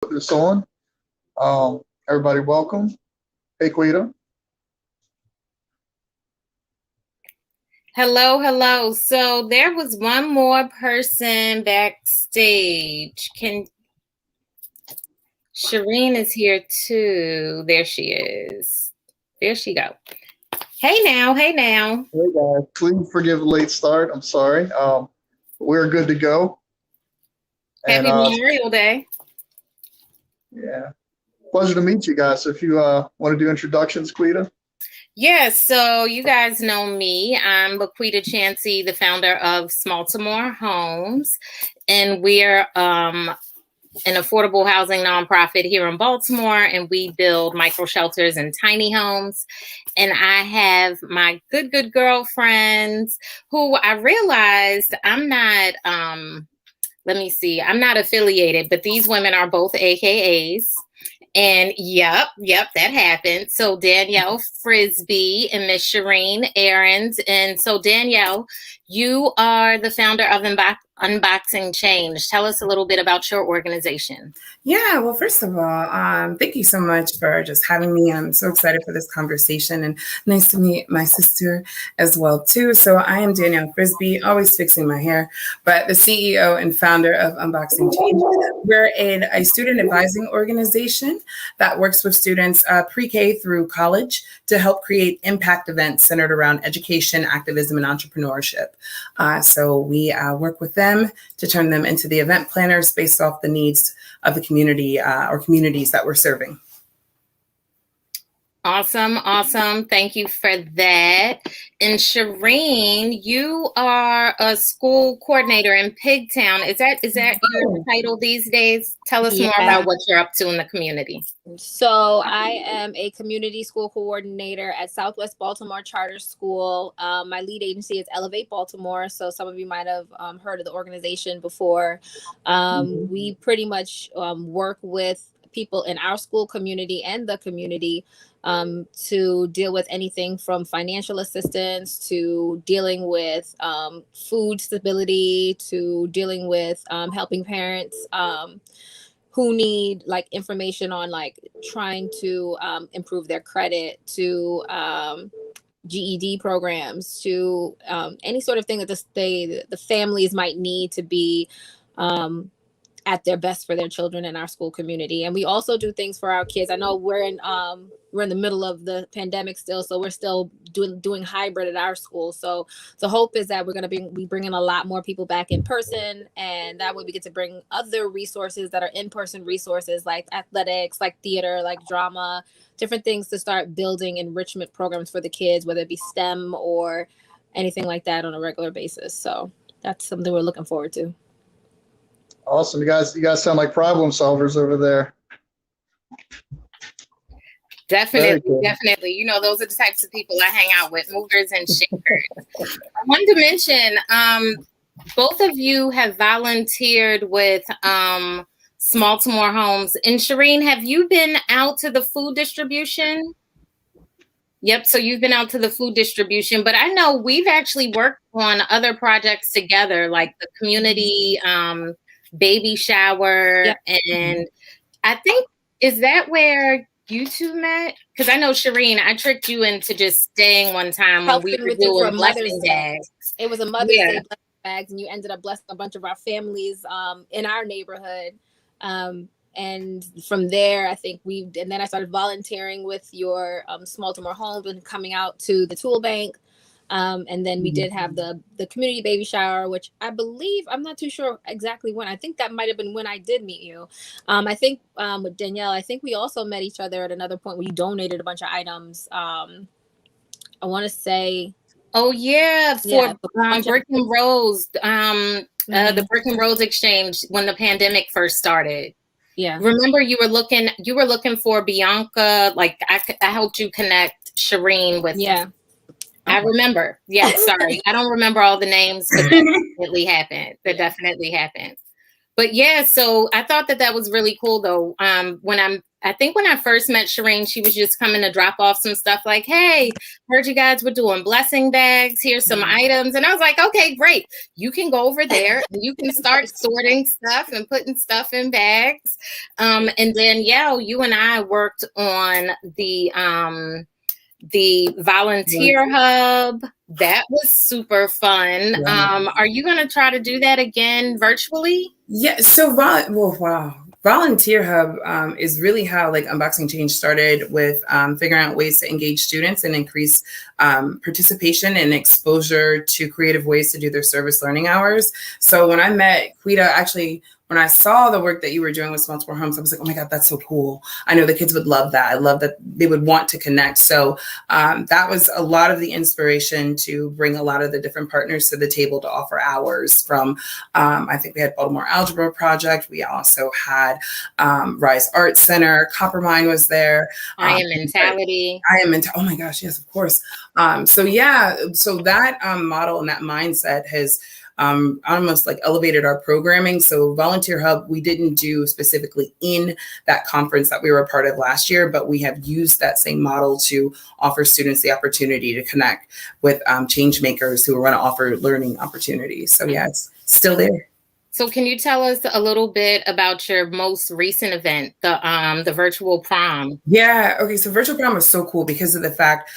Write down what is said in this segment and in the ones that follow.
put this on. Everybody, welcome. Hey, Quita. Hello, hello. So there was one more person backstage. Can Shireen is here too. There she is. There she go. Hey now, hey now. Hey, guys. Please forgive the late start. I'm sorry. We're good to go. And Happy Memorial Day. yeah, pleasure to meet you guys. If you want to do introductions, Quita. Yes, so you guys know me. I'm Laquita Chansey, the founder of Smaltimore Homes, and we're an affordable housing nonprofit here in Baltimore, and we build micro shelters and tiny homes. And I have my good girlfriends who I realized I'm not, let me see, I'm not affiliated, but these women are both AKAs. And yep, that happened. So Danielle Frisbee and Miss Shireen Aarons. And so Danielle, you are the founder of Unboxing Change. Tell us a little bit about your organization. Yeah, well, first of all, thank you so much for just having me. I'm so excited for this conversation, and nice to meet my sister as well too. So I am Danielle Frisbee, always fixing my hair, but the CEO and founder of Unboxing Change. We're a student advising organization that works with students pre-K through college to help create impact events centered around education, activism, and entrepreneurship. So we work with them to turn them into the event planners based off the needs of the community or communities that we're serving. Awesome. Thank you for that. And Shireen, you are a school coordinator in Pigtown. Is that your title these days? Tell us more about what you're up to in the community. So I am a community school coordinator at Southwest Baltimore Charter School. My lead agency is Elevate Baltimore. So some of you might have heard of the organization before. We pretty much work with people in our school community and the community to deal with anything from financial assistance to dealing with food stability to dealing with helping parents who need like information on like trying to improve their credit to GED programs to any sort of thing that the families might need to be at their best for their children in our school community. And we also do things for our kids. I know we're in the middle of the pandemic still, so we're still doing hybrid at our school. So the hope is that we're going to be bringing a lot more people back in person, and that way we get to bring other resources that are in-person resources like athletics, like theater, like drama, different things to start building enrichment programs for the kids, whether it be STEM or anything like that on a regular basis. So that's something we're looking forward to. Awesome. You guys sound like problem solvers over there. Definitely. You know, those are the types of people I hang out with, movers and shakers. I wanted to mention, both of you have volunteered with Smaltimore Homes. And Shireen, have you been out to the food distribution? Yep. So you've been out to the food distribution, but I know we've actually worked on other projects together, like the community baby shower. Yep. And I think, is that where you two met? Because I know, Shireen, I tricked you into just staying one time when we were doing blessing bags. It was a Mother's Day blessing bags, and you ended up blessing a bunch of our families in our neighborhood. And from there, I think and then I started volunteering with your Smaltimore Homes and coming out to the tool bank. And then we did have the community baby shower, which I believe, I'm not too sure exactly when. I think that might have been when I did meet you. I think with Danielle, I think we also met each other at another point where you donated a bunch of items. I want to say. Oh, yeah, for Brick and Rose, the Brick and Rose exchange when the pandemic first started. Yeah. Remember you were looking for Bianca, like I helped you connect Shireen with. Yeah. I remember. Yeah, sorry. I don't remember all the names, but that definitely happened. But yeah, so I thought that was really cool though. When I'm I think when I first met Shireen, she was just coming to drop off some stuff like, hey, heard you guys were doing blessing bags. Here's some items. And I was like, okay, great. You can go over there and you can start sorting stuff and putting stuff in bags. And then, you and I worked on the volunteer hub. That was super fun. Are you going to try to do that again virtually? Yeah. So, wow. Volunteer Hub is really how like Unboxing Change started with figuring out ways to engage students and increase participation and exposure to creative ways to do their service learning hours. So when I met Quita, actually, when I saw the work that you were doing with Multiple Homes, I was like, oh my God, that's so cool. I know the kids would love that. I love that they would want to connect. So that was a lot of the inspiration to bring a lot of the different partners to the table to offer hours from, I think we had Baltimore Algebra Project. We also had Rise Arts Center. Coppermine was there. I Am Mentality. Oh my gosh, yes, of course. So that model and that mindset has almost like elevated our programming. So Volunteer Hub, we didn't do specifically in that conference that we were a part of last year, but we have used that same model to offer students the opportunity to connect with change makers who want to offer learning opportunities. So yeah, it's still there. So can you tell us a little bit about your most recent event, the virtual prom? Yeah. Okay. So virtual prom was so cool because of the fact,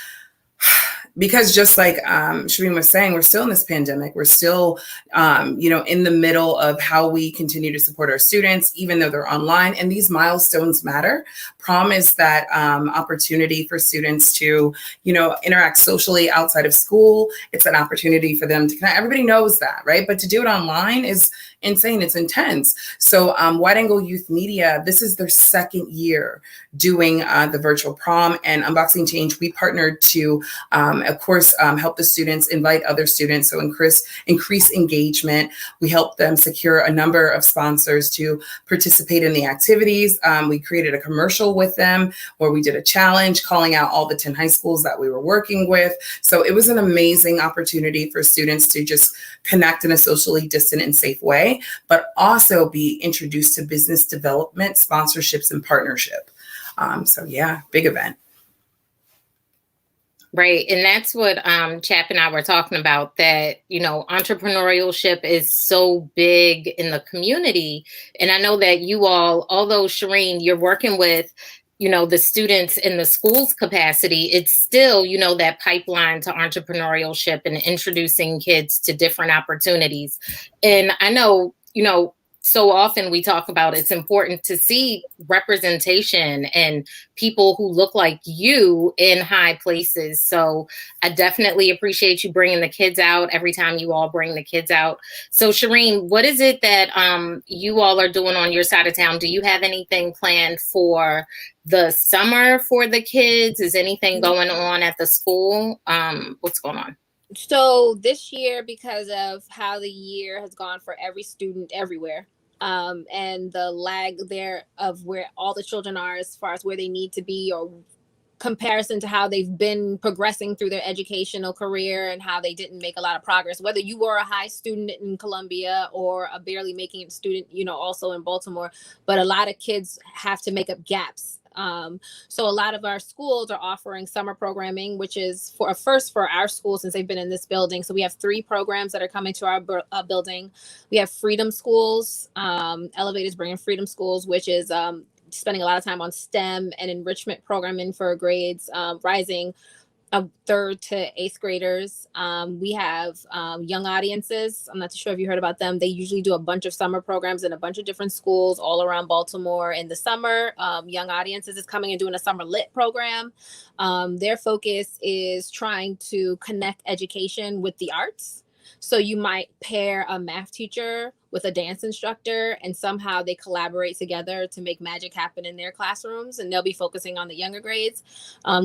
because just like Shireen was saying, we're still in this pandemic. We're still, in the middle of how we continue to support our students, even though they're online. And these milestones matter. Prom is that opportunity for students to, interact socially outside of school. It's an opportunity for them to connect. Everybody knows that, right? But to do it online is insane. It's intense. So Wide Angle Youth Media, this is their second year doing the virtual prom, and Unboxing Change, we partnered to, of course, help the students, invite other students, so increase engagement. We helped them secure a number of sponsors to participate in the activities. We created a commercial with them where we did a challenge calling out all the 10 high schools that we were working with. So it was an amazing opportunity for students to just connect in a socially distant and safe way, but also be introduced to business development, sponsorships, and partnership. So yeah, big event. Right. And that's what Chap and I were talking about, that, entrepreneurship is so big in the community. And I know that you all, although Shireen, you're working with, the students in the school's capacity, it's still, that pipeline to entrepreneurship and introducing kids to different opportunities. And I know, so often we talk about it's important to see representation and people who look like you in high places. So I definitely appreciate you bringing the kids out every time you all bring the kids out. So Shireen, what is it that you all are doing on your side of town? Do you have anything planned for the summer for the kids? Is anything going on at the school? What's going on? So this year, because of how the year has gone for every student everywhere, and the lag there of where all the children are as far as where they need to be, or comparison to how they've been progressing through their educational career and how they didn't make a lot of progress, whether you were a high student in Columbia or a barely making it student, also in Baltimore, but a lot of kids have to make up gaps. So a lot of our schools are offering summer programming, which is for a first for our school since they've been in this building. So we have 3 programs that are coming to our building. We have Freedom Schools, Elevators bringing Freedom Schools, which is spending a lot of time on STEM and enrichment programming for grades, rising 3rd to 8th graders. We have young audiences. I'm not too sure if you heard about them. They usually do a bunch of summer programs in a bunch of different schools all around Baltimore in the summer. Young audiences is coming and doing a summer lit program. Their focus is trying to connect education with the arts. So you might pair a math teacher with a dance instructor, and somehow they collaborate together to make magic happen in their classrooms, and they'll be focusing on the younger grades.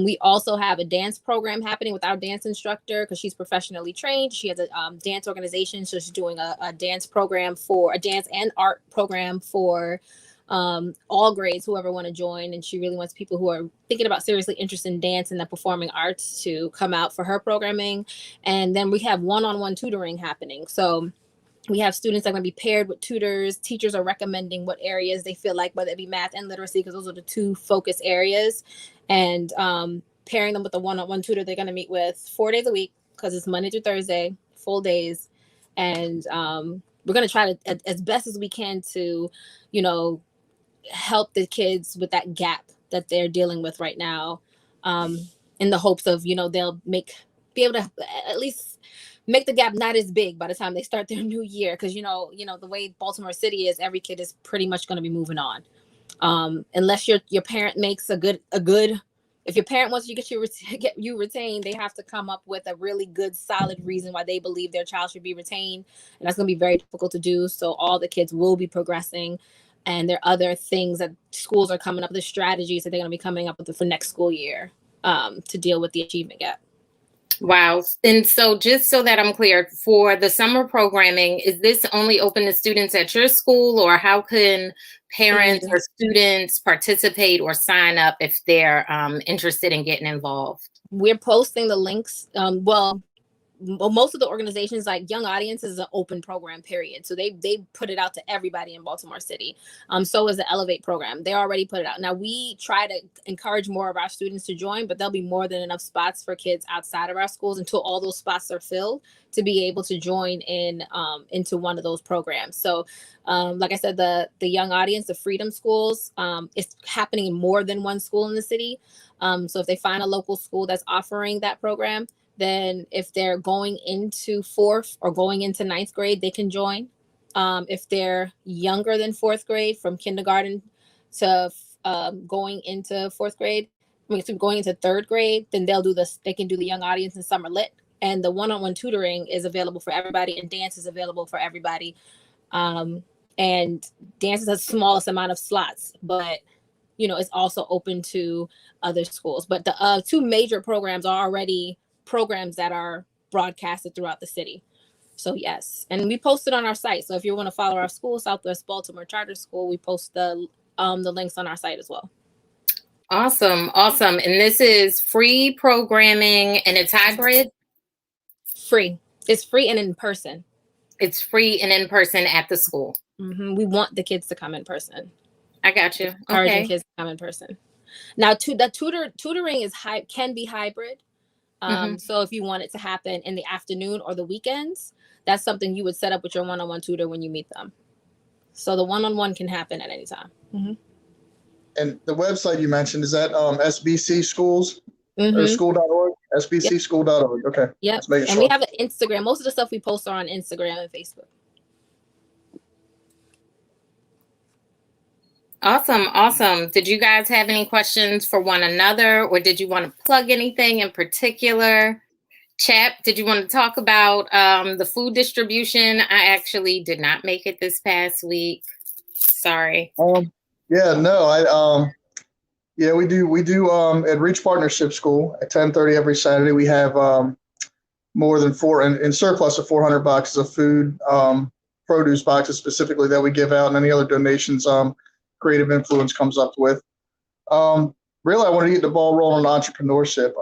We also have a dance program happening with our dance instructor because she's professionally trained. She has a dance organization, so she's doing a dance program for a dance and art program for all grades, whoever want to join. And she really wants people who are thinking about seriously interested in dance and the performing arts to come out for her programming. And then we have one-on-one tutoring happening. So We have students that are going to be paired with tutors. Teachers are recommending what areas they feel like, whether it be math and literacy, because those are the two focus areas. And pairing them with a one-on-one tutor they're going to meet with 4 days a week, because it's Monday through Thursday, full days. And we're going to try to, as best as we can, to, help the kids with that gap that they're dealing with right now, in the hopes of, they'll be able to at least make the gap not as big by the time they start their new year. Because, the way Baltimore City is, every kid is pretty much going to be moving on. Unless your parent makes a good, if your parent wants to get you retained, they have to come up with a really good, solid reason why they believe their child should be retained. And that's going to be very difficult to do. So all the kids will be progressing. And there are other things that schools are coming up with, the strategies that they're going to be coming up with for next school year to deal with the achievement gap. Wow. And so just so that I'm clear, for the summer programming, is this only open to students at your school, or how can parents or students participate or sign up if they're interested in getting involved? We're posting the links. Most of the organizations, like Young Audience, is an open program, period. So they put it out to everybody in Baltimore City. So is the Elevate program. They already put it out. Now we try to encourage more of our students to join, but there'll be more than enough spots for kids outside of our schools until all those spots are filled to be able to join in into one of those programs. So like I said, the Young Audience, the Freedom Schools, it's happening in more than one school in the city. So if they find a local school that's offering that program, then if they're going into 4th or going into 9th grade, they can join. If they're younger than 4th grade, from kindergarten to going into 4th grade, going into 3rd grade, then they can do the Young Audience and Summer Lit. And the one-on-one tutoring is available for everybody, and dance is available for everybody. And dance is the smallest amount of slots, but it's also open to other schools. But the 2 major programs are already programs that are broadcasted throughout the city. So yes, and we post it on our site. So if you want to follow our school, Southwest Baltimore Charter School, we post the links on our site as well. Awesome. And this is free programming, and it's hybrid? Free. It's free and in person. It's free and in person at the school. Mm-hmm. We want the kids to come in person. I got you. Encouraging kids to come in person. Now, the tutoring can be hybrid. So if you want it to happen in the afternoon or the weekends, that's something you would set up with your one-on-one tutor when you meet them. So the one-on-one can happen at any time. Mm-hmm. And the website you mentioned, is that SBC Schools or school.org? SBCschool.org. Okay. Yep. And we have an Instagram. Most of the stuff we post are on Instagram and Facebook. Awesome. Did you guys have any questions for one another, or did you want to plug anything in particular? Chap, did you want to talk about the food distribution? I actually did not make it this past week. Sorry. We do at Reach Partnership School at 10:30 every Saturday. We have more than in surplus of 400 boxes of food, produce boxes specifically, that we give out, and any other donations Creative Influence comes up with. Really, I want to get the ball rolling on entrepreneurship.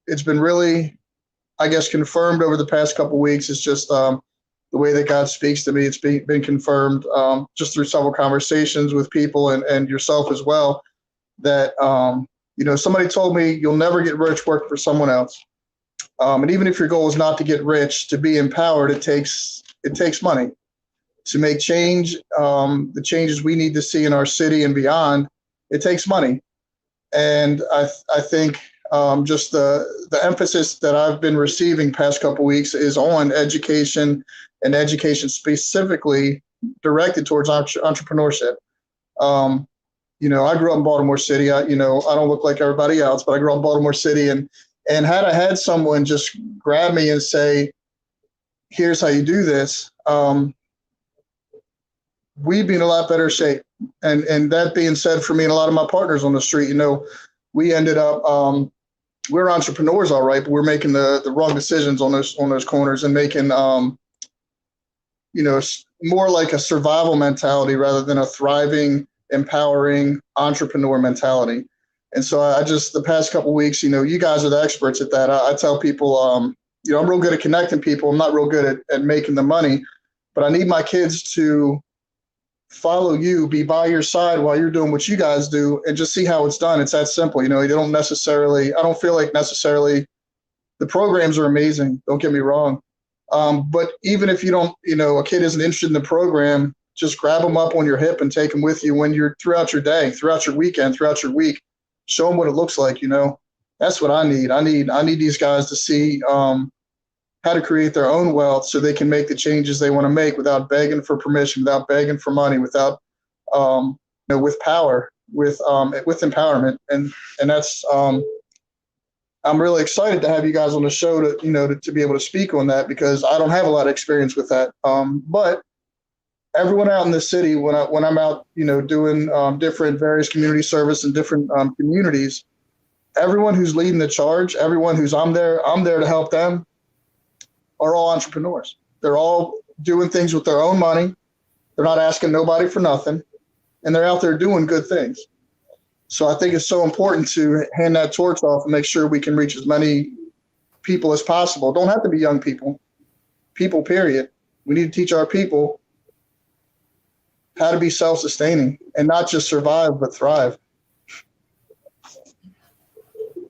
It's been really, I guess, confirmed over the past couple of weeks. It's just the way that God speaks to me. It's been confirmed just through several conversations with people and yourself as well, that somebody told me you'll never get rich working for someone else. And even if your goal is not to get rich, to be empowered, it takes money. To make change, the changes we need to see in our city and beyond, it takes money. And I think just the emphasis that I've been receiving past couple weeks is on education, and education specifically directed towards entrepreneurship. I grew up in Baltimore City. I don't look like everybody else, but I grew up in Baltimore City, and had I had someone just grab me and say, "Here's how you do this," we'd be in a lot better shape. And that being said, for me and a lot of my partners on the street, we ended up, we're entrepreneurs, all right, but we're making the wrong decisions on those corners, and making, more like a survival mentality rather than a thriving, empowering entrepreneur mentality. And so the past couple of weeks, you guys are the experts at that. I tell people, I'm real good at connecting people. I'm not real good at making the money. but I need my kids to follow you, be by your side while you're doing what you guys do, and just see how it's done. It's that simple. You don't necessarily, I don't feel like necessarily the programs are amazing. Don't get me wrong. But even if you don't, a kid isn't interested in the program, just grab them up on your hip and take them with you when you're throughout your day, throughout your weekend, throughout your week. Show them what it looks like. That's what I need. I need these guys to see how to create their own wealth so they can make the changes they want to make without begging for permission, without begging for money, without, with power, with empowerment. And that's, I'm really excited to have you guys on the show to be able to speak on that, because I don't have a lot of experience with that. But everyone out in the city, when I'm out, doing different various community service in different communities, everyone who's leading the charge, everyone who's I'm there to help them, are all entrepreneurs. They're all doing things with their own money. They're not asking nobody for nothing, and they're out there doing good things. So I think it's so important to hand that torch off and make sure we can reach as many people as possible. Don't have to be young people, period. We need to teach our people how to be self-sustaining and not just survive, but thrive.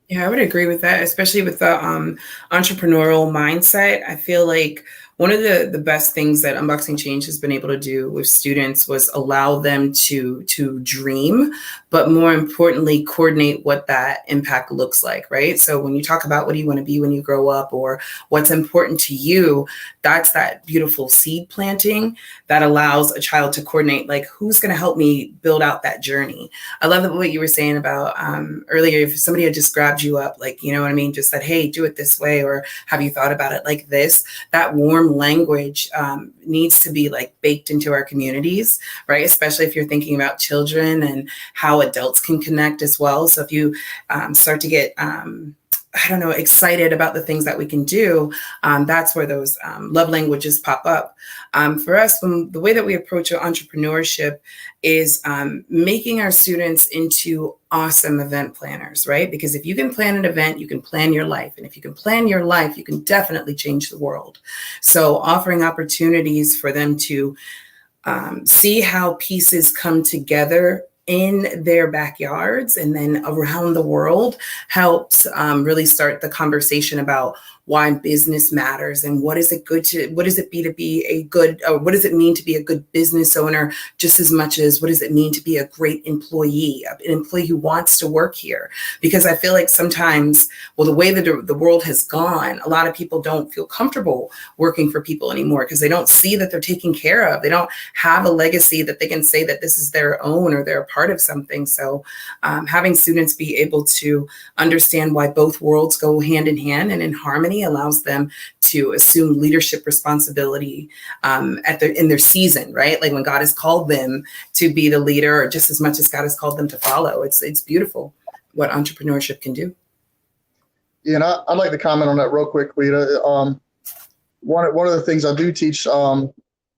Yeah, I would agree with that, especially with the entrepreneurial mindset. I feel like one of the best things that Unboxing Change has been able to do with students was allow them to dream, but more importantly, coordinate what that impact looks like, right? So when you talk about what do you want to be when you grow up, or what's important to you, that's that beautiful seed planting that allows a child to coordinate, like, who's going to help me build out that journey. I love what you were saying about earlier, if somebody had just grabbed you up, like, you know what I mean, just said, hey, do it this way, or have you thought about it like this? That warm language needs to be like baked into our communities, right? Especially if you're thinking about children and how adults can connect as well. So if you start to get excited about the things that we can do, that's where those love languages pop up. For us, the way that we approach entrepreneurship is making our students into awesome event planners, right? Because if you can plan an event, you can plan your life. And if you can plan your life, you can definitely change the world. So offering opportunities for them to see how pieces come together in their backyards and then around the world helps really start the conversation about why business matters and what does it mean to be a good business owner, just as much as what does it mean to be a great employee, an employee who wants to work here. Because I feel like sometimes, the way that the world has gone, a lot of people don't feel comfortable working for people anymore because they don't see that they're taken care of. They don't have a legacy that they can say that this is their own or they're a part of something. So having students be able to understand why both worlds go hand in hand and in harmony allows them to assume leadership responsibility in their season, right? Like when God has called them to be the leader, or just as much as God has called them to follow. It's beautiful what entrepreneurship can do. Yeah, and I'd like to comment on that real quickly. One of the things I do teach the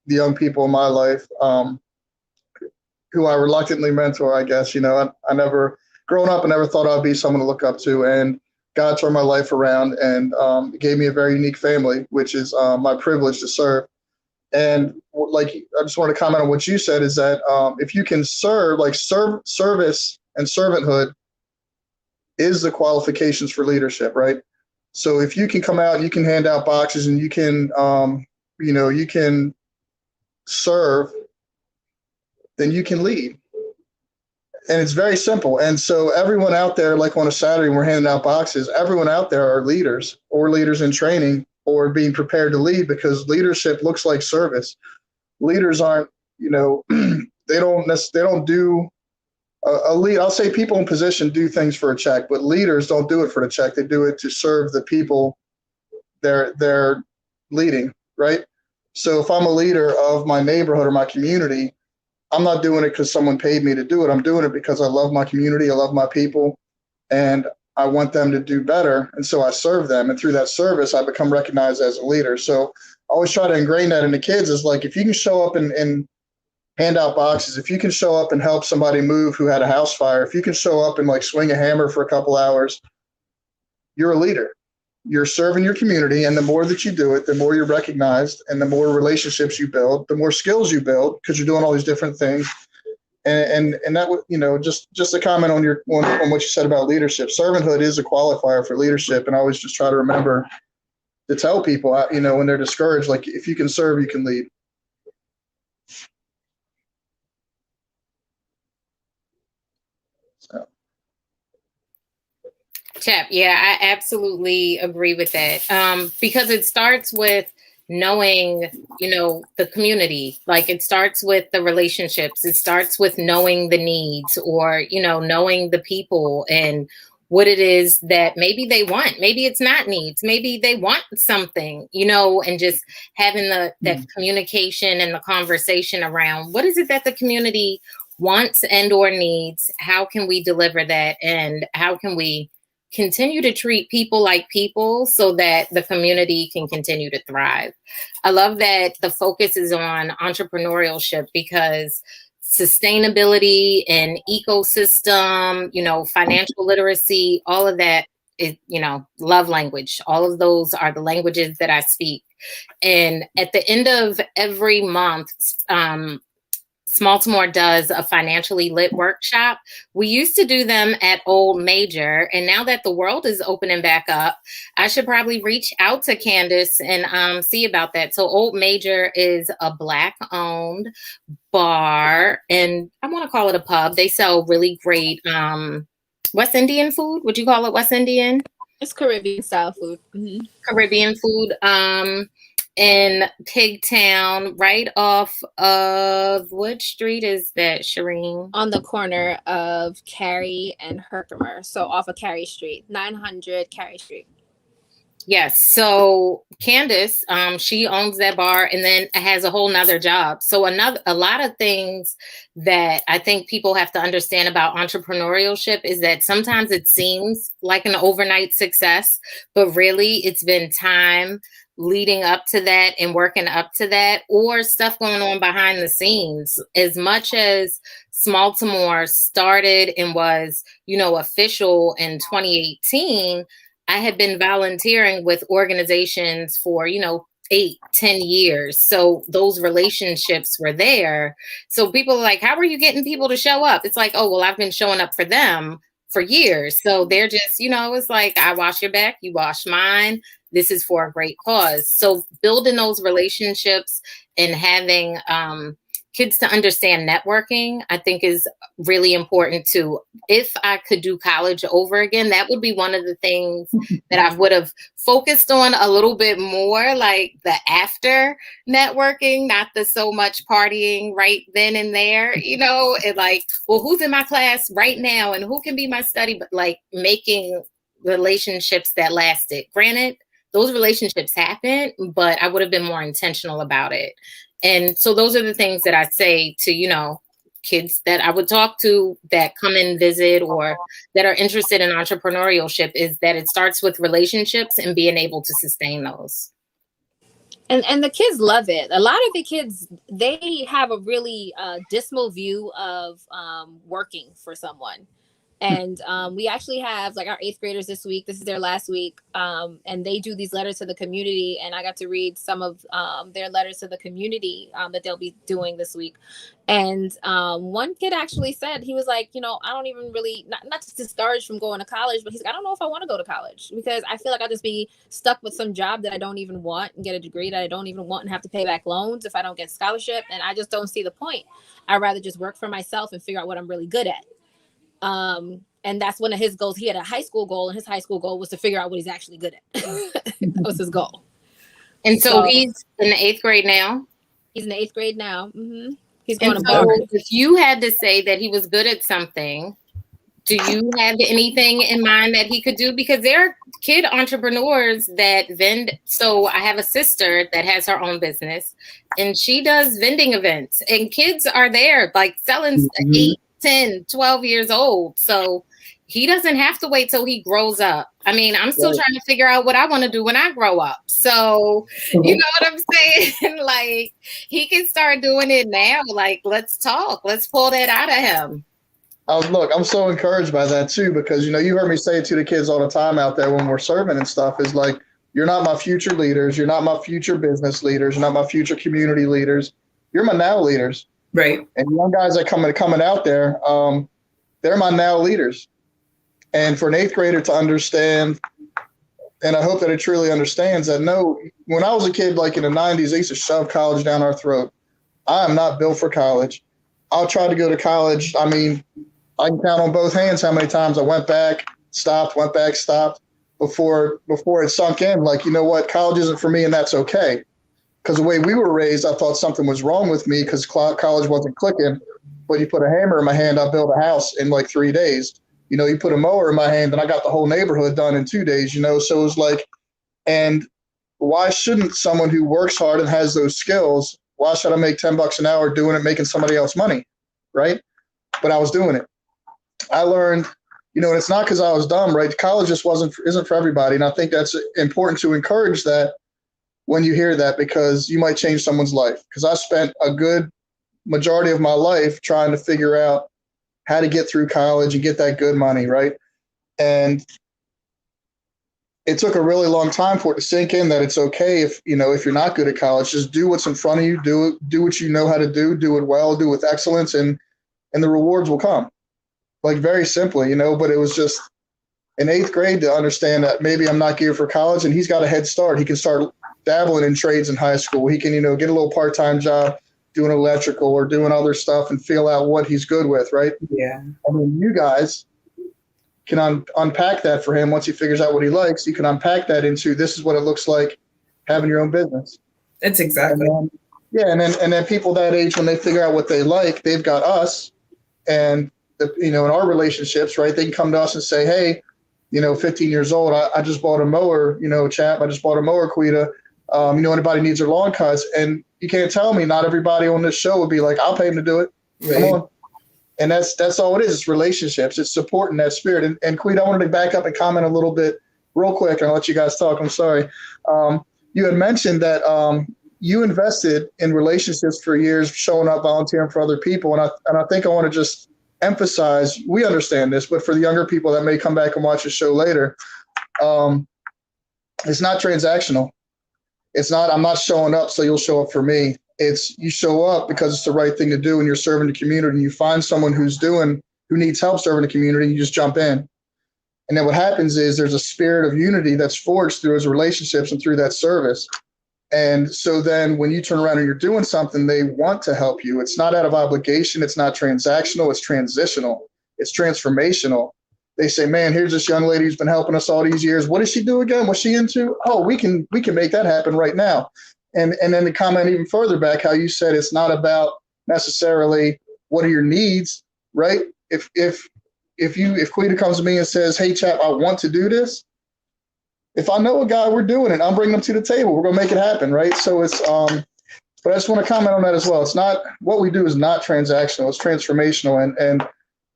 young people in my life, who I reluctantly mentor, I guess, I never, growing up, I never thought I'd be someone to look up to. And God turned my life around and gave me a very unique family, which is my privilege to serve. And like, I just want to comment on what you said is that if you can serve, service and servanthood is the qualifications for leadership, right? So if you can come out, you can hand out boxes and you can, you can serve, then you can lead. And it's very simple. And so everyone out there, like on a Saturday, we're handing out boxes, everyone out there are leaders or leaders in training or being prepared to lead, because leadership looks like service. Leaders aren't, they don't do a lead. I'll say people in position do things for a check, but leaders don't do it for the check. They do it to serve the people they're leading, right? So if I'm a leader of my neighborhood or my community, I'm not doing it because someone paid me to do it. I'm doing it because I love my community. I love my people, and I want them to do better. And so I serve them. And through that service, I become recognized as a leader. So I always try to ingrain that in the kids is like, if you can show up and hand out boxes, if you can show up and help somebody move who had a house fire, if you can show up and like swing a hammer for a couple hours, you're a leader. you're serving your community, and the more that you do it, the more you're recognized, and the more relationships you build, the more skills you build, because you're doing all these different things. And that would, just a comment on on what you said about leadership. Servanthood is a qualifier for leadership, and I always just try to remember to tell people, when they're discouraged, like, if you can serve, you can lead. So. Chap, yeah, I absolutely agree with that. Because it starts with knowing, the community. Like, it starts with the relationships. It starts with knowing the needs, or, knowing the people and what it is that maybe they want. Maybe it's not needs. Maybe they want something, and just having that communication and the conversation around what is it that the community wants and or needs. How can we deliver that? And how can we continue to treat people like people so that the community can continue to thrive? I love that the focus is on entrepreneurship, because sustainability and ecosystem, financial literacy, all of that is, love language. All of those are the languages that I speak. And at the end of every month, Smaltimore does a financially lit workshop. We used to do them at Old Major, and now that the world is opening back up, I should probably reach out to Candace and see about that. So Old Major is a Black-owned bar, and I want to call it a pub. They sell really great West Indian food. Would you call it West Indian? It's Caribbean style food. Mm-hmm. Caribbean food. In Pigtown, right off of, what street is that, Shireen? On the corner of Cary and Herkimer. So off of Cary Street, 900 Cary Street. Yes. So Candace, she owns that bar and then has a whole nother job. So a lot of things that I think people have to understand about entrepreneurship is that sometimes it seems like an overnight success, but really it's been time leading up to that and working up to that, or stuff going on behind the scenes. As much as Smaltimore started and was, official in 2018, I had been volunteering with organizations for, 8-10 years. So those relationships were there. So people are like, how are you getting people to show up? It's like, oh, well, I've been showing up for them for years. So they're just, it's like, I wash your back, you wash mine. This is for a great cause. So building those relationships and having kids to understand networking, I think, is really important too. If I could do college over again, that would be one of the things that I would have focused on a little bit more, like the after networking, not the so much partying right then and there, and like, well, who's in my class right now and who can be my study, but like making relationships that lasted. Granted, those relationships happen, but I would have been more intentional about it. And so those are the things that I say to, kids that I would talk to that come and visit or that are interested in entrepreneurship, is that it starts with relationships and being able to sustain those. And the kids love it. A lot of the kids, they have a really dismal view of working for someone. And we actually have like our 8th graders this week. This is their last week. And they do these letters to the community. And I got to read some of their letters to the community that they'll be doing this week. And one kid actually said, he was like, I don't even really, not just discouraged from going to college, but he's like, I don't know if I want to go to college because I feel like I'll just be stuck with some job that I don't even want and get a degree that I don't even want and have to pay back loans if I don't get scholarship. And I just don't see the point. I'd rather just work for myself and figure out what I'm really good at. And that's one of his goals. He had a high school goal, and his high school goal was to figure out what he's actually good at. That was his goal. And so he's in the 8th grade now. He's in the 8th grade now. Mm-hmm. He's going to bar. If you had to say that he was good at something, do you have anything in mind that he could do? Because there are kid entrepreneurs that vend. So I have a sister that has her own business, and she does vending events, and kids are there like selling 8, 10, 12 years old. So he doesn't have to wait till he grows up. I mean, I'm still trying to figure out what I want to do when I grow up. So, you know what I'm saying? Like, he can start doing it now. Like, let's talk. Let's pull that out of him. Look, I'm so encouraged by that too, because you heard me say it to the kids all the time out there when we're serving and stuff. Is like, you're not my future leaders, you're not my future business leaders, you're not my future community leaders. You're my now leaders. Right. And young guys that coming out there, they're my now leaders. And for an eighth grader to understand, and I hope that it truly understands that, no, when I was a kid, like in the 90s, they used to shove college down our throat. I am not built for college. I'll try to go to college. I mean, I can count on both hands how many times I went back, stopped, before it sunk in. Like, you know what, college isn't for me, and that's okay. Because the way we were raised, I thought something was wrong with me because college wasn't clicking. But you put a hammer in my hand, I built a house in like 3 days. You put a mower in my hand, and I got the whole neighborhood done in 2 days. So it was like, and why shouldn't someone who works hard and has those skills, why should I make $10 an hour doing it, making somebody else money, right? But I was doing it. I learned, and it's not because I was dumb, right? College just isn't for everybody. And I think that's important to encourage that when you hear that, because you might change someone's life. Because I spent a good majority of my life trying to figure out how to get through college and get that good money, right? And it took a really long time for it to sink in that it's okay if you're not good at college, just do what's in front of you, do what you know how to do it well, do it with excellence, and the rewards will come. Like, very simply, but it was just in eighth grade to understand that maybe I'm not geared for college, and he's got a head start. He can start dabbling in trades in high school. He can, get a little part-time job doing electrical or doing other stuff and feel out what he's good with, right? Yeah. I mean, you guys can unpack that for him. Once he figures out what he likes, you can unpack that into, this is what it looks like having your own business. That's exactly. And then people that age, when they figure out what they like, they've got us, and in our relationships, right? They can come to us and say, hey, 15 years old, I just bought a mower, Chap, I just bought a mower, Quita. Anybody needs their lawn cuts, and you can't tell me not everybody on this show would be like, I'll pay him to do it. Right. Come on. And that's all it is. It's relationships. It's supporting that spirit. And Quita, I wanted to back up and comment a little bit real quick, and I'll let you guys talk. I'm sorry. You had mentioned that you invested in relationships for years, showing up, volunteering for other people. And I think I want to just emphasize, we understand this, but for the younger people that may come back and watch the show later, it's not transactional. It's not, I'm not showing up so you'll show up for me. It's, you show up because it's the right thing to do, and you're serving the community, and you find someone who needs help serving the community, and you just jump in. And then what happens is there's a spirit of unity that's forged through those relationships and through that service. And so then when you turn around and you're doing something, they want to help you. It's not out of obligation. It's not transactional. It's transitional. It's transformational. They say, man, here's this young lady who's been helping us all these years. What does she do again? What's she into? Oh, we can make that happen right now. And then to comment even further back, how you said it's not about necessarily what are your needs, right? If Quita comes to me and says, hey, Chap, I want to do this. If I know a guy, we're doing it. I'm bringing them to the table. We're gonna make it happen, right? So it's but I just want to comment on that as well. It's not, what we do is not transactional. It's transformational, and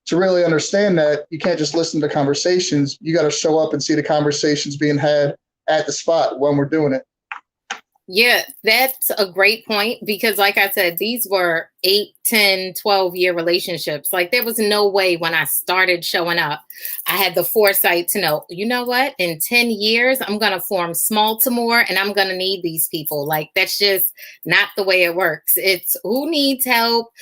to really understand that, you can't just listen to conversations. You got to show up and see the conversations being had at the spot when we're doing it. Yeah, that's a great point, because like I said, these were 8, 10, 12-year relationships. Like, there was no way when I started showing up, I had the foresight to know, you know what, in 10 years, I'm going to form Smaltimore and I'm going to need these people. Like, that's just not the way it works. It's who needs help.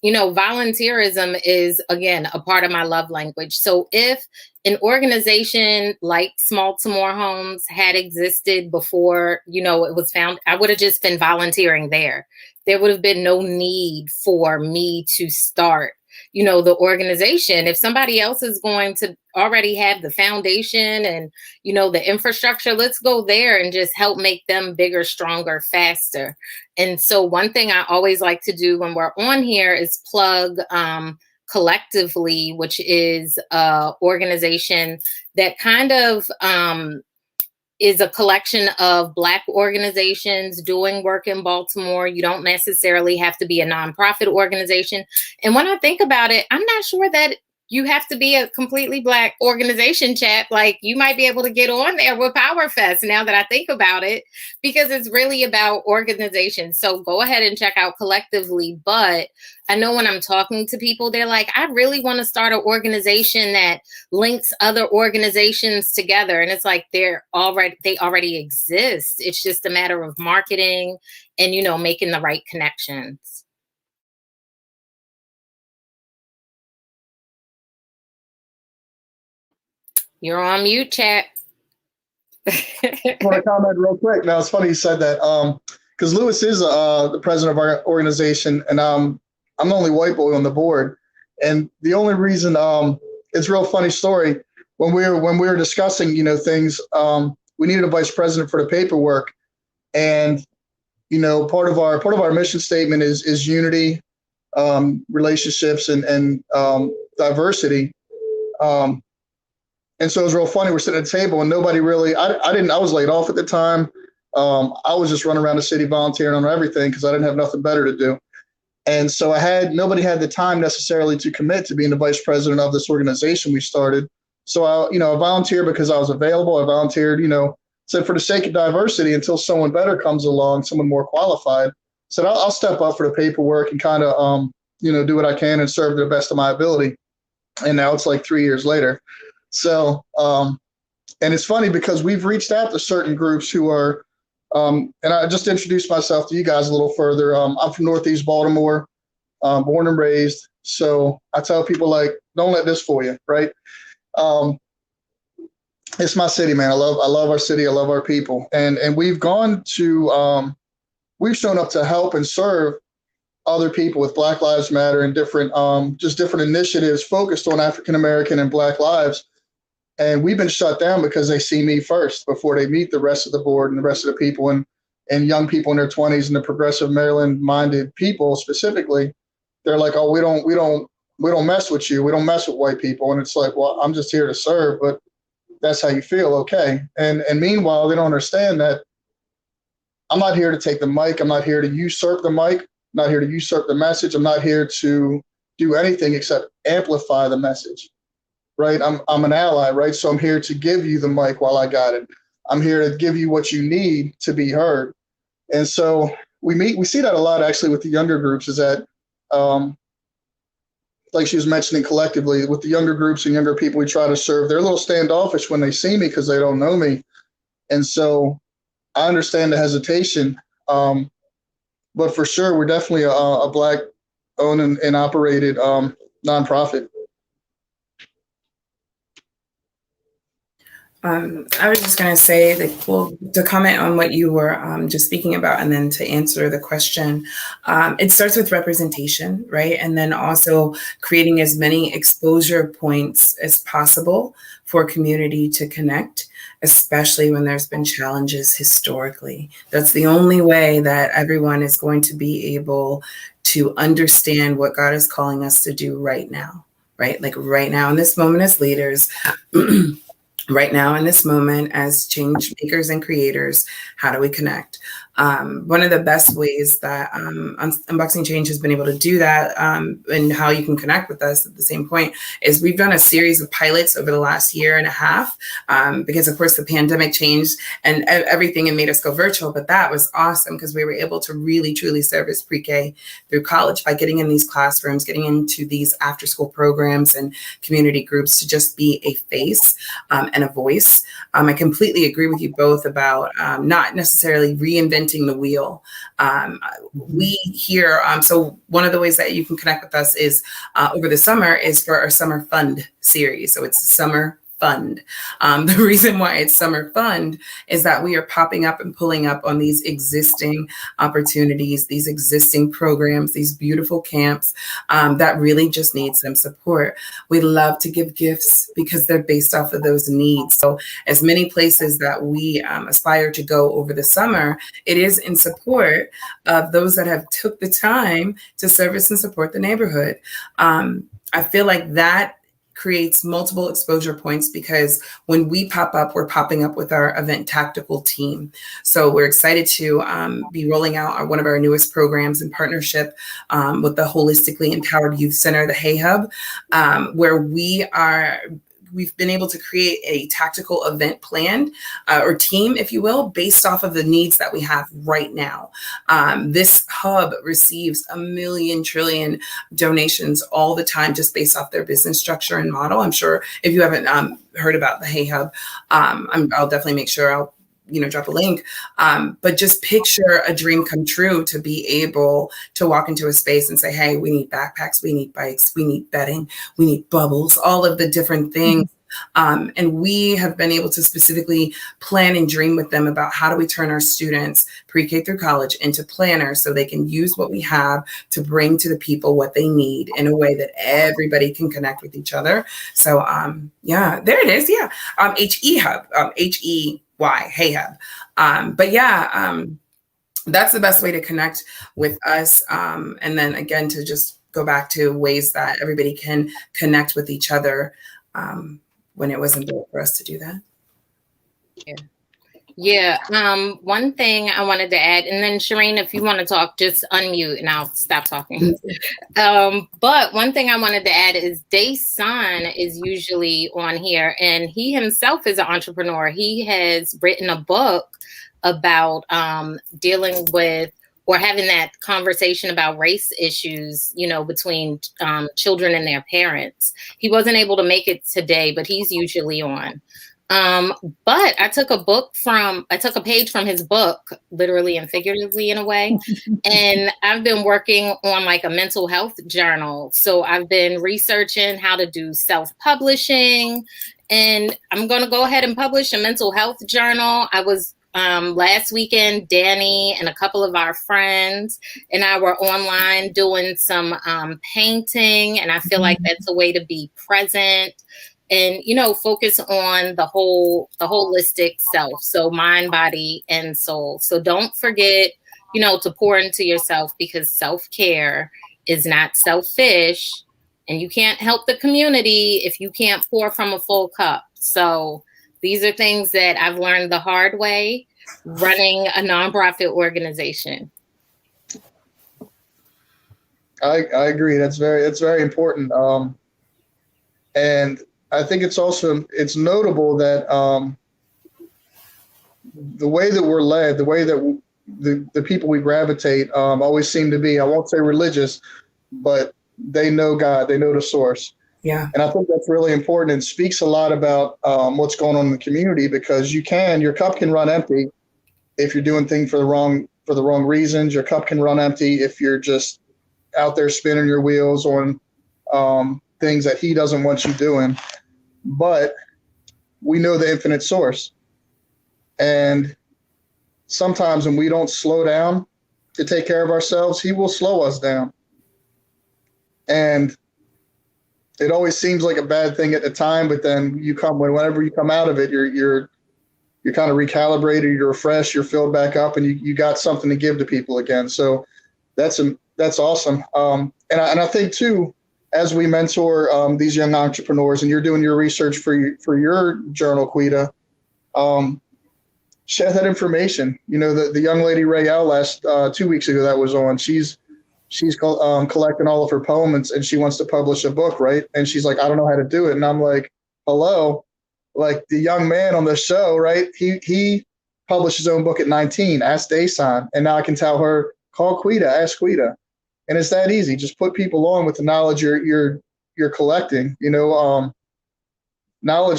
Volunteerism is, again, a part of my love language. So if an organization like Smaltimore Homes had existed before, it was found, I would have just been volunteering there. There would have been no need for me to start, the organization. If somebody else is going to already have the foundation and, the infrastructure, let's go there and just help make them bigger, stronger, faster. And so one thing I always like to do when we're on here is plug Collectively, which is an organization that kind of is a collection of Black organizations doing work in Baltimore. You don't necessarily have to be a nonprofit organization. And when I think about it, I'm not sure that you have to be a completely Black organization, Chap. Like, you might be able to get on there with PowerFest now that I think about it, because it's really about organization. So go ahead and check out Collectively. But I know when I'm talking to people, they're like, I really want to start an organization that links other organizations together. And it's like, they already exist. It's just a matter of marketing and, making the right connections. You're on mute, Chap. I want to comment real quick. Now, it's funny you said that, because Lewis is the president of our organization, and I'm the only white boy on the board. And the only reason, it's a real funny story. When we were discussing, things, we needed a vice president for the paperwork, and part of our mission statement is unity, relationships, and diversity. And so it was real funny. We're sitting at a table and nobody really, I was laid off at the time. I was just running around the city volunteering on everything because I didn't have nothing better to do. And so nobody had the time necessarily to commit to being the vice president of this organization we started. So I volunteered because I was available. I volunteered, said for the sake of diversity until someone better comes along, someone more qualified. Said I'll step up for the paperwork and kind of, do what I can and serve to the best of my ability. And now it's like 3 years later. So, and it's funny because we've reached out to certain groups who are, and I just introduced myself to you guys a little further. I'm from Northeast Baltimore, born and raised. So I tell people, like, don't let this fool you, right? It's my city, man. I love our city. I love our people. And we've gone to, we've shown up to help and serve other people with Black Lives Matter and different initiatives focused on African-American and Black lives. And we've been shut down because they see me first before they meet the rest of the board and the rest of the people and young people in their 20s and the progressive Maryland-minded people specifically. They're like, oh, we don't mess with you. We don't mess with white people. And it's like, well, I'm just here to serve, but that's how you feel. Okay. And meanwhile, they don't understand that I'm not here to take the mic. I'm not here to usurp the mic. I'm not here to usurp the message. I'm not here to do anything except amplify the message. Right. I'm an ally. Right. So I'm here to give you the mic while I got it. I'm here to give you what you need to be heard. And so we see that a lot actually with the younger groups is that, like she was mentioning collectively with the younger groups and younger people we try to serve, they're a little standoffish when they see me because they don't know me. And so I understand the hesitation. But for sure, we're definitely a Black owned and operated nonprofit. I was just going to say that, well, to comment on what you were just speaking about, and then to answer the question, it starts with representation, right? And then also creating as many exposure points as possible for community to connect, especially when there's been challenges historically. That's the only way that everyone is going to be able to understand what God is calling us to do right now, right? Like right now in this moment as leaders, right now in this moment as change makers and creators, how do we connect? One of the best ways that Unboxing Change has been able to do that and how you can connect with us at the same point is we've done a series of pilots over the last year and a half because, of course, the pandemic changed and everything and made us go virtual. But that was awesome because we were able to really, truly service pre-K through college by getting in these classrooms, getting into these after-school programs and community groups to just be a face and a voice. I completely agree with you both about not necessarily reinventing the wheel. We here, so one of the ways that you can connect with us is over the summer is for our Summer Fund series. So it's Summer Fund. The reason why it's Summer Fund is that we are popping up and pulling up on these existing opportunities, these existing programs, these beautiful camps that really just need some support. We love to give gifts because they're based off of those needs. So as many places that we aspire to go over the summer, it is in support of those that have took the time to service and support the neighborhood. I feel like that creates multiple exposure points because when we pop up, we're popping up with our event tactical team. So we're excited to be rolling out one of our newest programs in partnership with the Holistically Empowered Youth Center, the Hay Hub, where we've been able to create a tactical event plan or team, if you will, based off of the needs that we have right now. This hub receives 1 trillion donations all the time, just based off their business structure and model. I'm sure if you haven't heard about the Hay Hub, I'll definitely make sure I'll drop a link. But just picture a dream come true to be able to walk into a space and say, hey, we need backpacks, we need bikes, we need bedding, we need bubbles, all of the different things. And we have been able to specifically plan and dream with them about how do we turn our students pre-K through college into planners so they can use what we have to bring to the people what they need in a way that everybody can connect with each other. So yeah, there it is. Yeah. HE Hub, HEY, Hay Hub. But yeah, that's the best way to connect with us. And then again, to just go back to ways that everybody can connect with each other when it wasn't built for us to do that. Yeah. One thing I wanted to add, and then Shireen, if you want to talk, just unmute and I'll stop talking. But one thing I wanted to add is Day's son is usually on here, and he himself is an entrepreneur. He has written a book about dealing with or having that conversation about race issues, between children and their parents. He wasn't able to make it today, but he's usually on. But I took a page from his book, literally and figuratively in a way. And I've been working on like a mental health journal. So I've been researching how to do self-publishing, and I'm going to go ahead and publish a mental health journal. I was last weekend, Danny and a couple of our friends and I were online doing some painting, and I feel like that's a way to be present and focus on the holistic self, so mind, body, and soul. So don't forget to pour into yourself, because self-care is not selfish, and you can't help the community if you can't pour from a full cup. So these are things that I've learned the hard way running a nonprofit organization. I agree. That's very important. And I think it's notable that the way that we're led, the way that the people we gravitate always seem to be, I won't say religious, but they know God, they know the source. Yeah. And I think that's really important and speaks a lot about what's going on in the community, because your cup can run empty if you're doing things for the wrong reasons. Your cup can run empty if you're just out there spinning your wheels on things that he doesn't want you doing. But we know the infinite source. And sometimes when we don't slow down to take care of ourselves, he will slow us down. And it always seems like a bad thing at the time, but then whenever you come out of it, you're kind of recalibrated, you're refreshed, you're filled back up, and you got something to give to people again. So that's awesome. And I think too, as we mentor these young entrepreneurs, and you're doing your research for your journal, Quita, share that information. The young lady Raelle last 2 weeks ago that was on, she's collecting all of her poems, and she wants to publish a book, right? And she's like, I don't know how to do it. And I'm like, hello, like the young man on the show, right? He published his own book at 19, Ask Dason. And now I can tell her, call Quita, ask Quita. And it's that easy. Just put people on with the knowledge you're collecting. Knowledge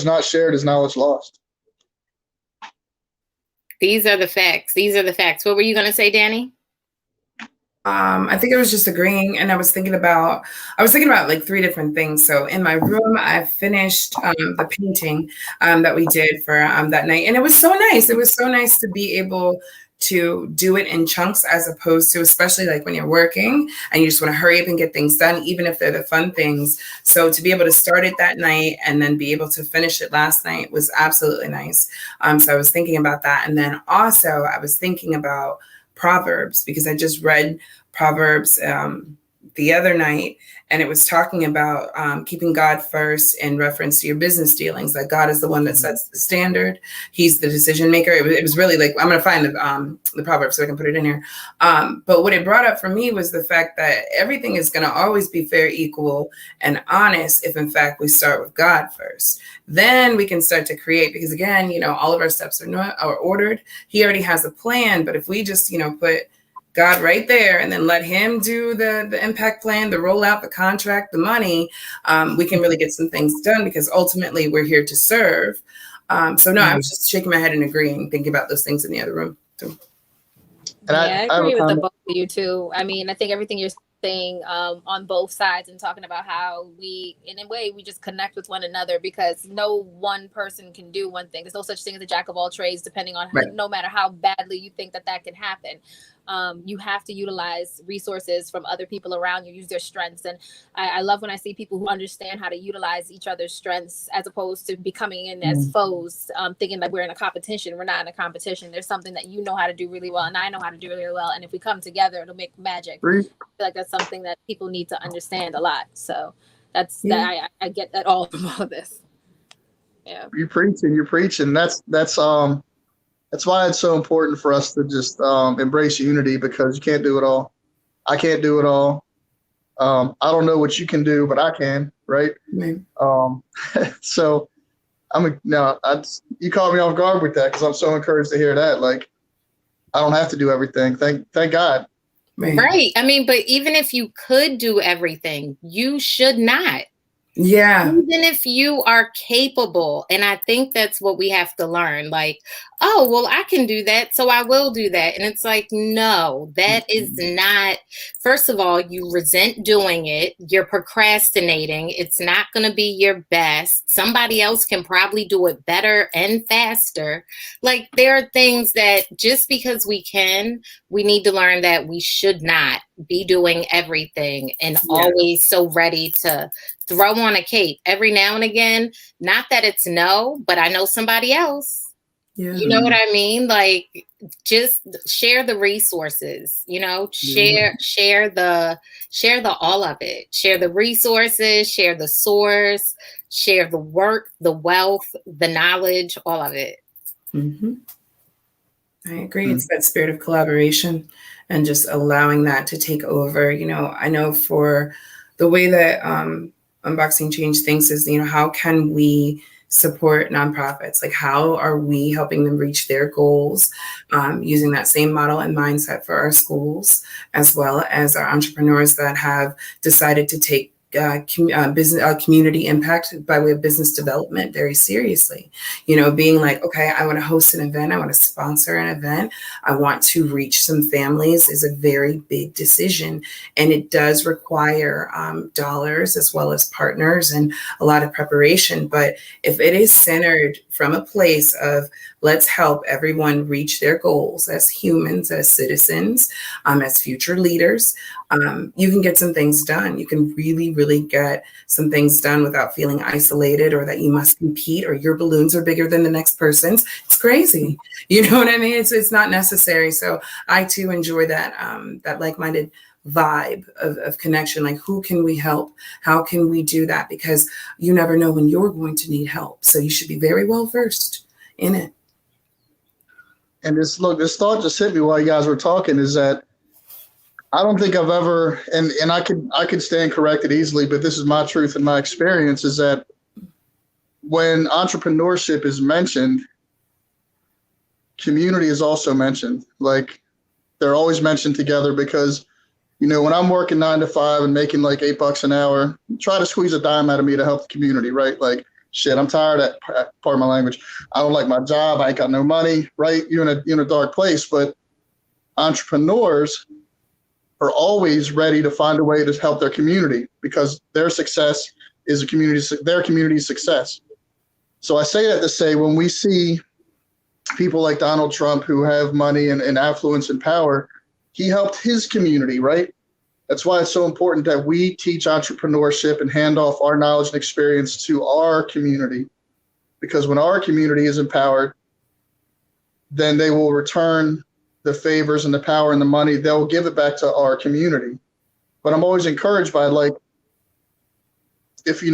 not shared is knowledge lost. These are the facts. What were you going to say, Danny? I think I was just agreeing, and I was thinking about like 3 different things. So in my room, I finished the painting that we did for that night, and it was so nice. It was so nice to be able to do it in chunks, as opposed to, especially like when you're working and you just want to hurry up and get things done, even if they're the fun things. So to be able to start it that night and then be able to finish it last night was absolutely nice. So I was thinking about that. And then also I was thinking about Proverbs, because I just read Proverbs the other night, and it was talking about keeping God first in reference to your business dealings. Like God is the one that sets the standard. He's the decision maker. It was really like, I'm going to find the proverb so I can put it in here. But what it brought up for me was the fact that everything is going to always be fair, equal, and honest if in fact we start with God first. Then we can start to create, because again, all of our steps are ordered. He already has a plan. But if we just, put God right there and then let him do the impact plan, the rollout, the contract, the money, we can really get some things done, because ultimately we're here to serve. So no, I was just shaking my head and agreeing, thinking about those things in the other room too. I agree with the both of you too. I mean, I think everything you're saying on both sides, and talking about how we, in a way, we just connect with one another, because no one person can do one thing. There's no such thing as a jack of all trades, depending on no matter how badly you think that can happen. You have to utilize resources from other people around you, use their strengths. And I love when I see people who understand how to utilize each other's strengths, as opposed to becoming in as foes, thinking that we're in a competition. We're not in a competition. There's something that you know how to do really well, and I know how to do really well. And if we come together, it'll make magic. I feel like that's something that people need to understand a lot. So that I get that all from all of this. Yeah. You're preaching. That's why it's so important for us to just embrace unity, because you can't do it all. I can't do it all. I don't know what you can do, but I can, right? So you caught me off guard with that, because I'm so encouraged to hear that. Like, I don't have to do everything. Thank God. Right. I mean, but even if you could do everything, you should not. Yeah. Even if you are capable. And I think that's what we have to learn. Like, oh, well, I can do that, so I will do that. And it's like, no, that is not. First of all, you resent doing it. You're procrastinating. It's not going to be your best. Somebody else can probably do it better and faster. Like, there are things that just because we can, we need to learn that we should not be doing everything and always so ready to throw on a cape every now and again. Not that it's no, but I know somebody else. Yeah. You know what I mean? Like, just share the resources, share the all of it. Share the resources, share the source, share the work, the wealth, the knowledge, all of it. Mm-hmm. I agree. It's that spirit of collaboration and just allowing that to take over. I know for the way that Unboxing Change thinks is, how can we support nonprofits? Like, how are we helping them reach their goals, using that same model and mindset for our schools, as well as our entrepreneurs that have decided to take community impact by way of business development very seriously. Being like, okay, I want to host an event, I want to sponsor an event, I want to reach some families, is a very big decision, and it does require dollars as well as partners and a lot of preparation. But if it is centered from a place of let's help everyone reach their goals as humans, as citizens, as future leaders, you can get some things done. You can really, really get some things done without feeling isolated, or that you must compete, or your balloons are bigger than the next person's. It's crazy. You know what I mean? It's not necessary. So I too enjoy that like-minded vibe of connection. Like, who can we help? How can we do that? Because you never know when you're going to need help. So you should be very well versed in it. And this thought just hit me while you guys were talking, is that I don't think I've ever, and I could stand corrected easily, but this is my truth and my experience, is that when entrepreneurship is mentioned, community is also mentioned. Like, they're always mentioned together, because, when I'm working 9 to 5 and making like $8 an hour, try to squeeze a dime out of me to help the community, right? Like, shit, I'm tired of that, pardon my language. I don't like my job. I ain't got no money, right? You're in a dark place. But entrepreneurs are always ready to find a way to help their community, because their success is their community's success. So I say that to say, when we see people like Donald Trump who have money and affluence and power, he helped his community, right? That's why it's so important that we teach entrepreneurship and hand off our knowledge and experience to our community, because when our community is empowered, then they will return the favors and the power and the money. They'll give it back to our community. but I'm always encouraged by, like, if I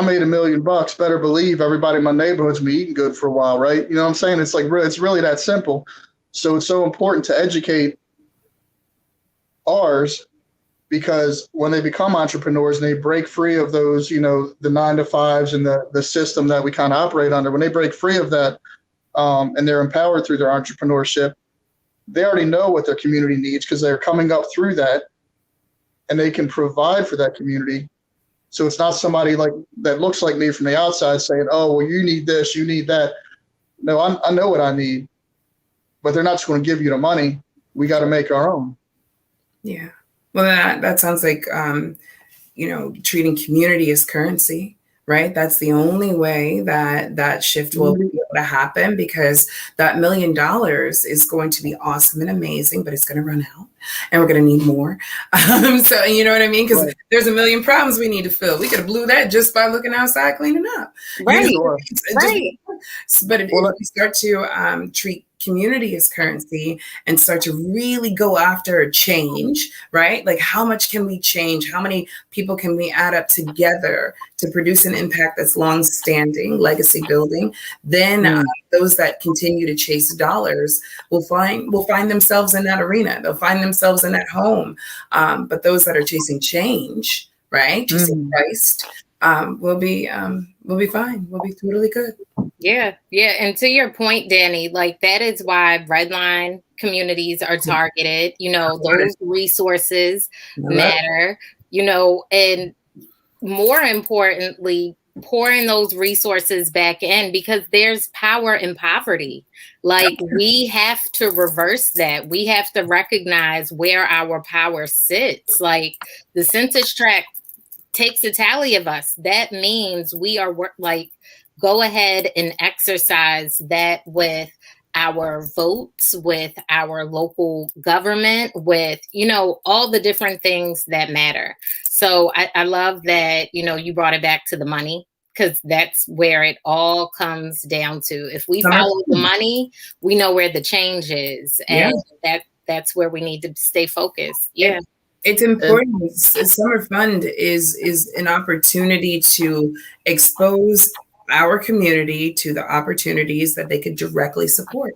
made $1 million, better believe everybody in my neighborhood's been eating good for a while, right? You know what I'm saying? It's like, it's really that simple. So it's so important to educate ours, because when they become entrepreneurs and they break free of those, the 9 to 5s and the system that we kind of operate under, when they break free of that, and they're empowered through their entrepreneurship, they already know what their community needs because they're coming up through that, and they can provide for that community. So it's not somebody like that looks like me from the outside saying, "Oh, well, you need this, you need that." No, I know what I need, but they're not just going to give you the money. We got to make our own. Yeah. Well, that sounds like, treating community as currency, right? That's the only way that shift will be able to happen, because that $1 million is going to be awesome and amazing, but it's going to run out and we're going to need more. So, you know what I mean? Because there's a million problems we need to fill. We could have blew that just by looking outside cleaning up. Right. Right. But if we start to treat community as currency and start to really go after change, right? Like, how much can we change? How many people can we add up together to produce an impact that's long-standing, legacy building? Then those that continue to chase dollars will find themselves in that arena. They'll find themselves in that home. But those that are chasing change, right, chasing Christ, we'll be fine. We'll be totally good. Yeah. And to your point, Danny, like, that is why redline communities are targeted. Those resources matter, and more importantly, pouring those resources back in, because there's power in poverty. Like, we have to reverse that. We have to recognize where our power sits. Like, the census tract takes a tally of us. That means we are go ahead and exercise that with our votes, with our local government, with, all the different things that matter. So I love that, you brought it back to the money, because that's where it all comes down to. If we follow the money, we know where the change is. And that's where we need to stay focused. Yeah. It's important. Summer Fund is an opportunity to expose our community to the opportunities that they could directly support.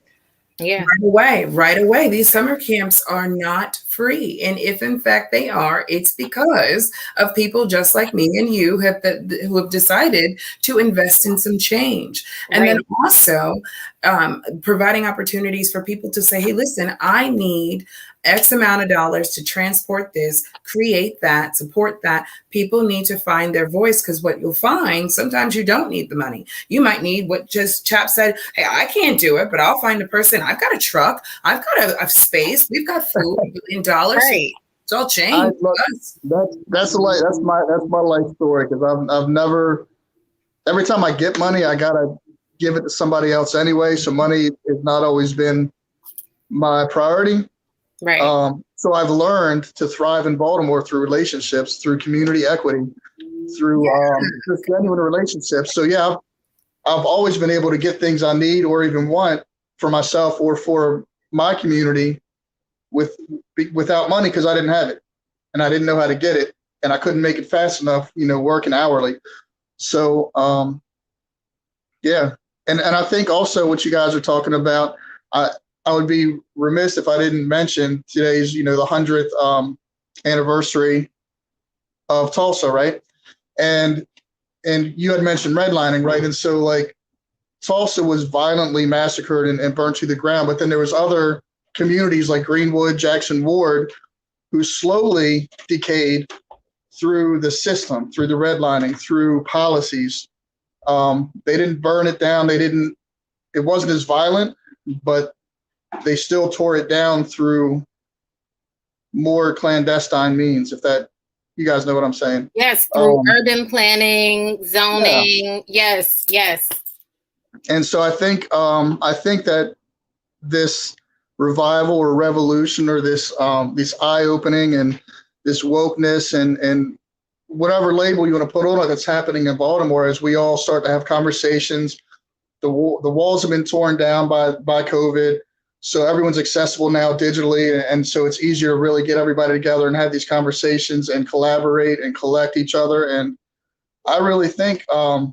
Yeah. Right away. These summer camps are not free. And if in fact they are, it's because of people just like me and you who have decided to invest in some change. And then also providing opportunities for people to say, hey, listen, I need X amount of dollars to transport this, create that, support that. People need to find their voice, because what you'll find, sometimes you don't need the money. You might need what just Chap said. Hey, I can't do it, but I'll find a person. I've got a truck. I've got a space. We've got food, $1 billion. Right. It's all change. That's my life story, because I've never, every time I get money, I gotta give it to somebody else anyway. So money has not always been my priority. Right. So I've learned to thrive in Baltimore through relationships, through community equity, through just genuine relationships. So I've always been able to get things I need or even want for myself or for my community without money, because I didn't have it and I didn't know how to get it, and I couldn't make it fast enough, working hourly. So and I think also what you guys are talking about, I would be remiss if I didn't mention today's, the 100th anniversary of Tulsa, right? And you had mentioned redlining, right? And so, like, Tulsa was violently massacred and burnt to the ground, but then there was other communities like Greenwood, Jackson Ward, who slowly decayed through the system, through the redlining, through policies. They didn't burn it down. It wasn't as violent, but they still tore it down through more clandestine means, if that, you guys know what I'm saying. Yes, through urban planning, zoning. Yeah. Yes. And so I think that this revival or revolution, or this eye-opening and this wokeness and whatever label you want to put on it, that's happening in Baltimore, as we all start to have conversations. The walls have been torn down by COVID. So everyone's accessible now digitally. And so it's easier to really get everybody together and have these conversations and collaborate and collect each other. And I really think, I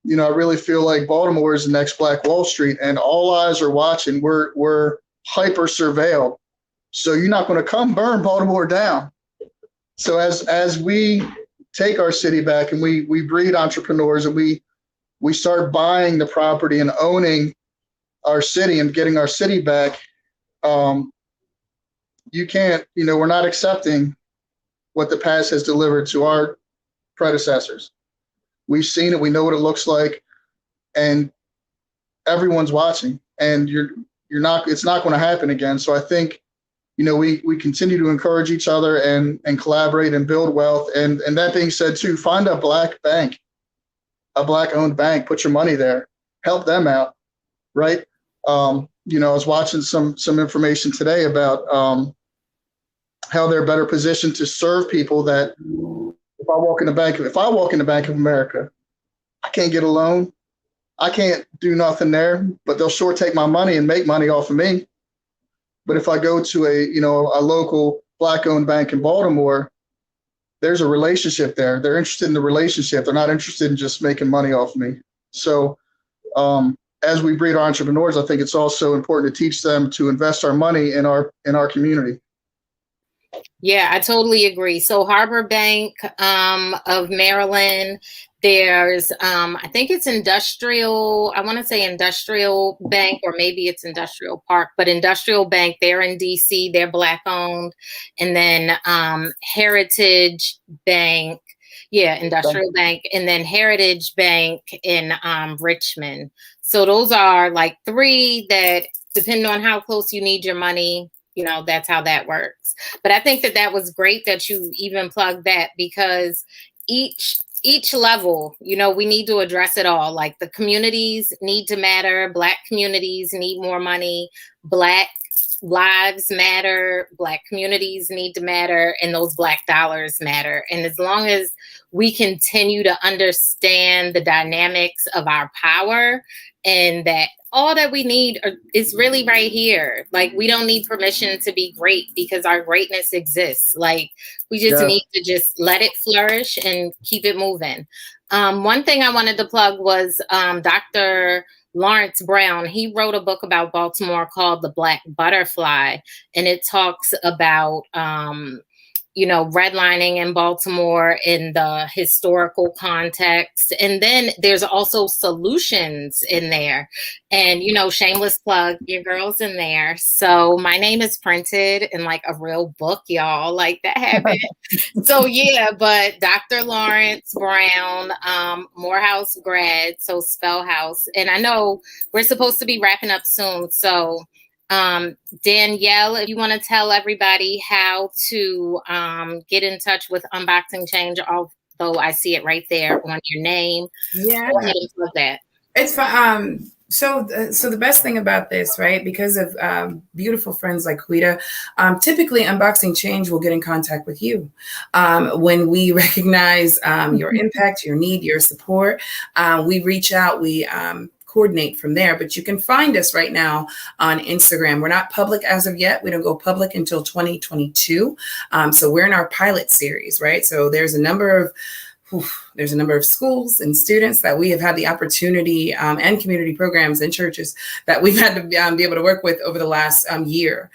really feel like Baltimore is the next Black Wall Street, and all eyes are watching. We're hyper surveilled. So you're not going to come burn Baltimore down. So as we take our city back and we breed entrepreneurs and we start buying the property and owning our city and getting our city back, you can't, we're not accepting what the past has delivered to our predecessors. We've seen it, we know what it looks like, and everyone's watching, and it's not going to happen again. So I think, we continue to encourage each other and collaborate and build wealth. And that being said too, find a Black bank, a Black owned bank, put your money there, help them out. Right. I was watching some information today about how they're better positioned to serve people that if I walk in the Bank of America, I can't get a loan. I can't do nothing there, but they'll sure take my money and make money off of me. But if I go to a local Black owned bank in Baltimore, there's a relationship there. They're interested in the relationship. They're not interested in just making money off of me. So as we breed our entrepreneurs, I think it's also important to teach them to invest our money in our community. Yeah, I totally agree. So Harbor Bank of Maryland, there's, I think it's Industrial, I want to say Industrial Bank, or maybe it's Industrial Park, but Industrial Bank, they're in DC, they're Black owned. And then Heritage Bank, Industrial Bank, and then Heritage Bank in Richmond. So those are like three that, depending on how close you need your money, that's how that works. But I think that was great that you even plugged that, because each level, we need to address it all. Like the communities need to matter. Black communities need more money. Black lives matter. Black communities need to matter. And those Black dollars matter. And as long as we continue to understand the dynamics of our power, and that all that we need is really right here. Like, we don't need permission to be great, because our greatness exists. Like, we just need to just let it flourish and keep it moving. One thing I wanted to plug was Dr. Lawrence Brown. He wrote a book about Baltimore called The Black Butterfly, and it talks about redlining in Baltimore in the historical context. And then there's also solutions in there. And, shameless plug, your girl's in there. So my name is printed in like a real book, y'all, like that happened. So but Dr. Lawrence Brown, Morehouse grad, so Spellhouse. And I know we're supposed to be wrapping up soon. So Danielle, if you want to tell everybody how to get in touch with Unboxing Change, although I see it right there on your name. Yeah, go ahead and plug that. It's fun. So the best thing about this, right, because of beautiful friends like Quita, typically Unboxing Change will get in contact with you when we recognize your impact, your need, your support. We reach out. We coordinate from there, but you can find us right now on Instagram. We're not public as of yet. We don't go public until 2022. So we're in our pilot series, right? So there's a number of schools and students that we have had the opportunity and community programs and churches that we've had to be able to work with over the last year.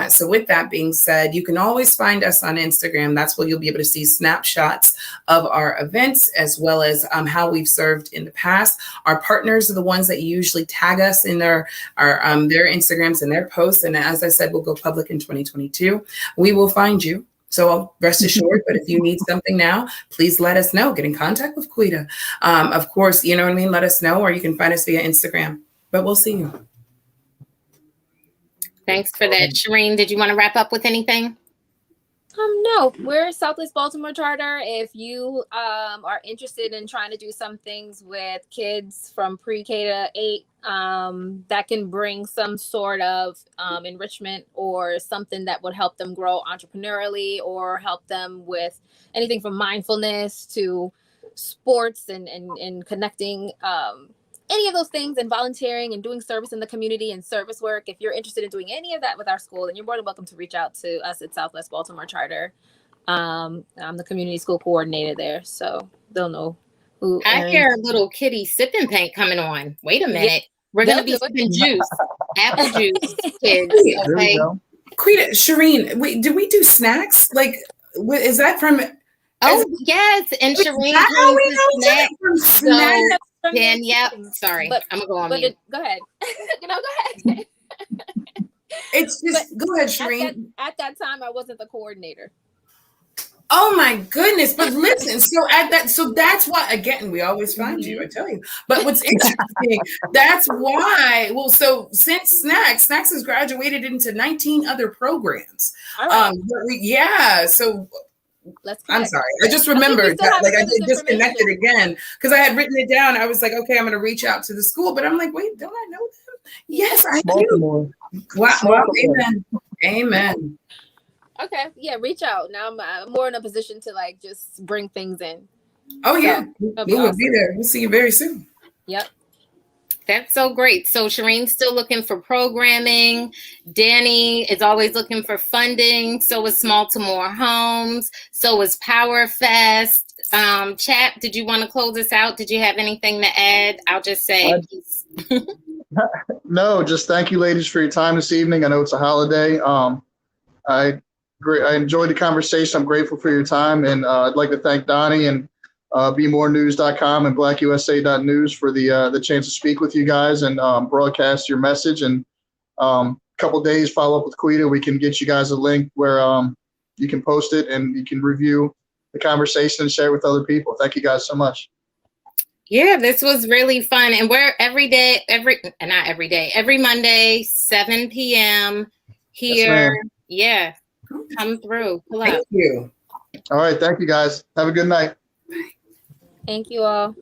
So with that being said, you can always find us on Instagram. That's where you'll be able to see snapshots of our events, as well as how we've served in the past. Our partners are the ones that usually tag us in their Instagrams and their posts. And as I said, we'll go public in 2022. We will find you. So rest assured, but if you need something now, please let us know. Get in contact with Quita. Of course, you know what I mean? Let us know, or you can find us via Instagram. But we'll see you. Thanks for that. Shireen, did you want to wrap up with anything? No, we're Southwest Baltimore Charter. If you are interested in trying to do some things with kids from pre-K to 8, that can bring some sort of enrichment or something that would help them grow entrepreneurially, or help them with anything from mindfulness to sports and connecting any of those things and volunteering and doing service in the community and service work, if you're interested in doing any of that with our school, then you're more than welcome to reach out to us at Southwest Baltimore Charter. I'm the community school coordinator there, so they'll know who. I hear a little kitty sipping paint coming on. Wait a minute. We're going to be sipping juice, apple juice, kids. There we Okay. go. Quita, Shireen, wait, did we do snacks? Like, is that from? Oh, yes. And Shireen Is that how we brings know the snack. from snacks? Then, yep. Sorry. I'm going to go on mute. Go ahead. Go ahead. It's just, go ahead, Shireen. At that time, I wasn't the coordinator. Oh my goodness. But listen, so that's why, again, we always find you, I tell you. But what's interesting, that's why, well, so since Snacks has graduated into 19 other programs. All right. So Let's I'm connect. sorry. I just remembered that, like, I disconnected again because I had written it down. I was like, okay, I'm going to reach out to the school, but I'm like, wait, don't I know them? Yes, I do. Baltimore. Wow. Amen. Okay, yeah, reach out. Now I'm more in a position to like just bring things in. Oh yeah, that'd be we will awesome. be there. We'll see you very soon. Yep. That's so great. So Shireen's still looking for programming. Danny is always looking for funding. So is Baltimore Homes. So is Power Fest. Chap, did you want to close us out? Did you have anything to add? I'll just say peace. No, just thank you, ladies, for your time this evening. I know it's a holiday. I enjoyed the conversation. I'm grateful for your time, and I'd like to thank Donnie and BeMoreNews.com and BlackUSA.news for the chance to speak with you guys and broadcast your message. And a couple of days, follow up with Quita. We can get you guys a link where you can post it and you can review the conversation and share it with other people. Thank you guys so much. Yeah, this was really fun. And we're every Monday, 7 p.m. here. Yes, yeah, come through. Pull up. Thank you. All right. Thank you, guys. Have a good night. Thank you all.